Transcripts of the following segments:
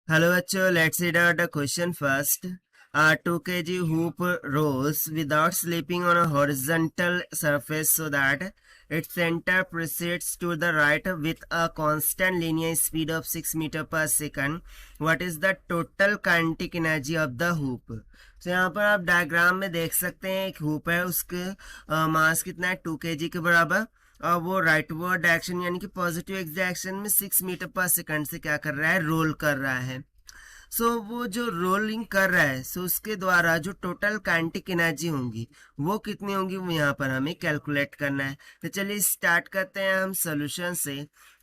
Hello, bachcho. Let's read out the question first. A 2 kg hoop rolls without slipping on a horizontal surface so that its center proceeds to the right with a constant linear speed of 6 meter per second. What is the total kinetic energy of the hoop? तो यहाँ पर आप diagram में देख सकते हैं एक hoop है, उसके मास कितना है 2 kg के बराबर और वो राइटवर्ड डायरेक्शन यानी कि पॉजिटिव एक्स डायरेक्शन में 6 मीटर पर सेकंड से क्या कर रहा है, रोल कर रहा है। वो जो रोलिंग कर रहा है उसके द्वारा जो टोटल काइनेटिक एनर्जी होंगी वो कितनी होंगी वो यहाँ पर हमें कैलकुलेट करना है। तो चलिए स्टार्ट करते हैं हम सोल्यूशन से।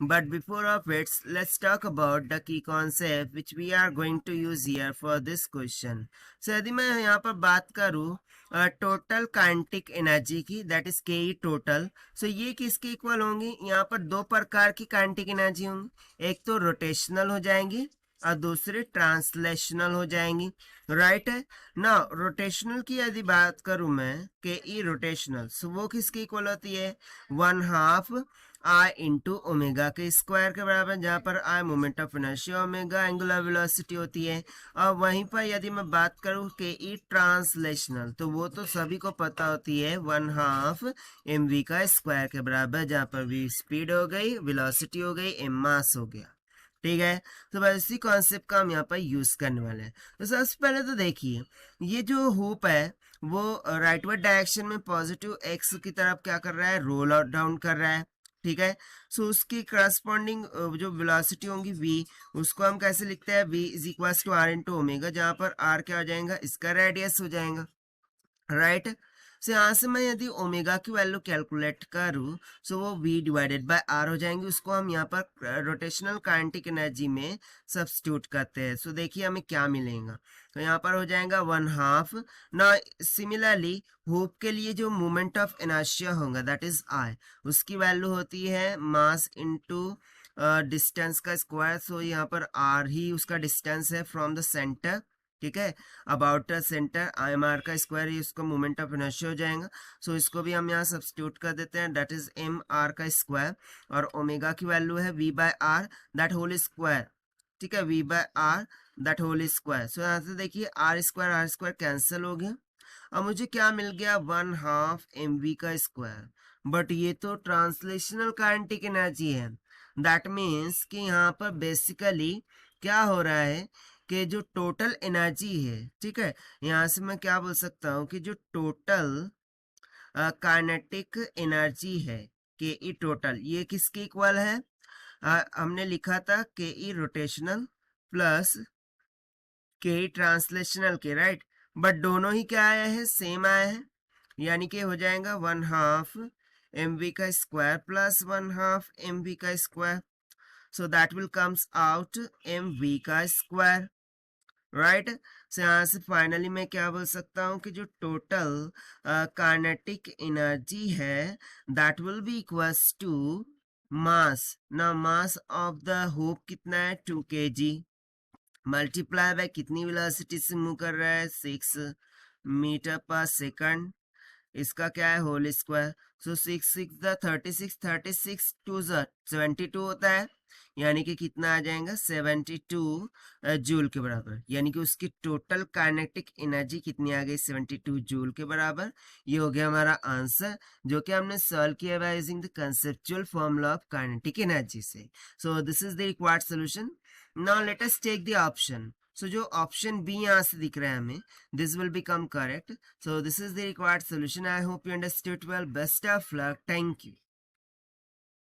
But before of its let's talk about the key concept which we are going to use here for this question. So यदि मैं यहाँ पर बात करूँ टोटल काइनेटिक एनर्जी की, that is K E total. सो ये किसके इक्वल होंगी, यहाँ पर दो प्रकार की काइनेटिक एनर्जी होंगी, एक तो रोटेशनल हो जाएंगी और दूसरी ट्रांसलेशनल हो जाएंगी। राइट है ना। रोटेशनल की यदि बात करूं मैं के ई रोटेशनल, सो वो किसकी इक्वल होती है, 1/2 आई इंटू ओमेगा के स्क्वायर के बराबर, जहां पर I moment of inertia, omega angular velocity होती है। और वहीं पर यदि मैं बात करूं के ई ट्रांसलेशनल, तो वो तो सभी को पता होती है 1/2 एम वी का स्क्वायर के बराबर, जहां पर वी स्पीड हो गई, वेलोसिटी हो गई, एम मास हो गया। ठीक है। तो बस इसी कॉन्सेप्ट का हम यहाँ पर यूज करने वाले हैं। तो सबसे पहले तो देखिए ये जो हुप है वो राइटवर्ड डायरेक्शन में पॉजिटिव एक्स की तरफ क्या कर रहा है, रोल आउट डाउन कर रहा है। ठीक है। सो उसकी करस्पॉन्डिंग जो वेलोसिटी होंगी v, उसको हम कैसे लिखते हैं, v is equal to R into omega, जहां पर r क्या हो जाएगा, इसका रेडियस हो जाएगा। राइट। सो यहाँ से मैं यदि ओमेगा की वैल्यू कैलकुलेट करूँ सो वो v डिवाइडेड बाय r हो जाएंगे। उसको हम यहाँ पर रोटेशनल काइनेटिक एनर्जी में सब्स्टिट्यूट करते हैं। सो देखिए हमें क्या मिलेगा, तो यहाँ पर हो जाएगा 1/2 ना। सिमिलरली हुप के लिए जो मोमेंट ऑफ इनर्शिया होगा दैट इज आई, उसकी वैल्यू होती है मास इनटू डिस्टेंस का स्क्वायर। सो यहाँ पर r ही उसका डिस्टेंस है फ्रॉम द सेंटर। ठीक है। About centre I M R का स्क्वायर, ही उसका मोमेंट ऑफ इनर्शिया हो जाएगा। सो इसको भी हम यहाँ सब्स्टिट्यूट कर देते हैं, दैट इज एम आर का स्क्वायर, और ओमेगा की वैल्यू है V by R that whole square. ठीक है, V by R that whole square. So यहाँ से देखिए आर स्क्वायर कैंसिल हो गया। अब मुझे क्या मिल गया, 1/2 एम वी का स्क्वायर। बट ये तो ट्रांसलेशनल काइनेटिक एनर्जी है, दैट मीन्स कि यहाँ पर बेसिकली क्या हो रहा है कि जो टोटल एनर्जी है, ठीक है, यहाँ से मैं क्या बोल सकता हूँ कि जो टोटल काइनेटिक एनर्जी है के ई टोटल, ये किसके इक्वल है, हमने लिखा था के ई रोटेशनल प्लस के ई ट्रांसलेशनल के, राइट। बट दोनों ही क्या आया है, सेम आया है, यानी कि हो जाएगा 1/2 एम वी का स्क्वायर प्लस 1/2 एम वी का square. So that will comes out M V का स्क्वायर। राइट। सो यहाँ से फाइनली मैं क्या बोल सकता हूँ कि जो टोटल काइनेटिक एनर्जी है that will be equals to mass ना, मास ऑफ द होप कितना है 2 kg, मल्टीप्लाई बाय कितनी वेलोसिटी से मूव कर रहा है, 6 मीटर पर सेकंड, इसका क्या है होल स्क्वायर। सो 6 36, 36 टू 72 होता है, यानी कि कितना आ जाएगा 72 जूल के बराबर, यानी कि उसकी टोटल काइनेटिक एनर्जी कितनी आ गई 72 जूल के बराबर। ये हो गया हमारा आंसर, जो कि हमने सॉल्व किया by using the conceptual formula of kinetic energy से। So this is the required solution. Now let us take the option. So जो ऑप्शन बी यहाँ से दिख रहा है हमें, this will become correct. So this is the required solution. I hope you understood well. Best of luck. Thank you.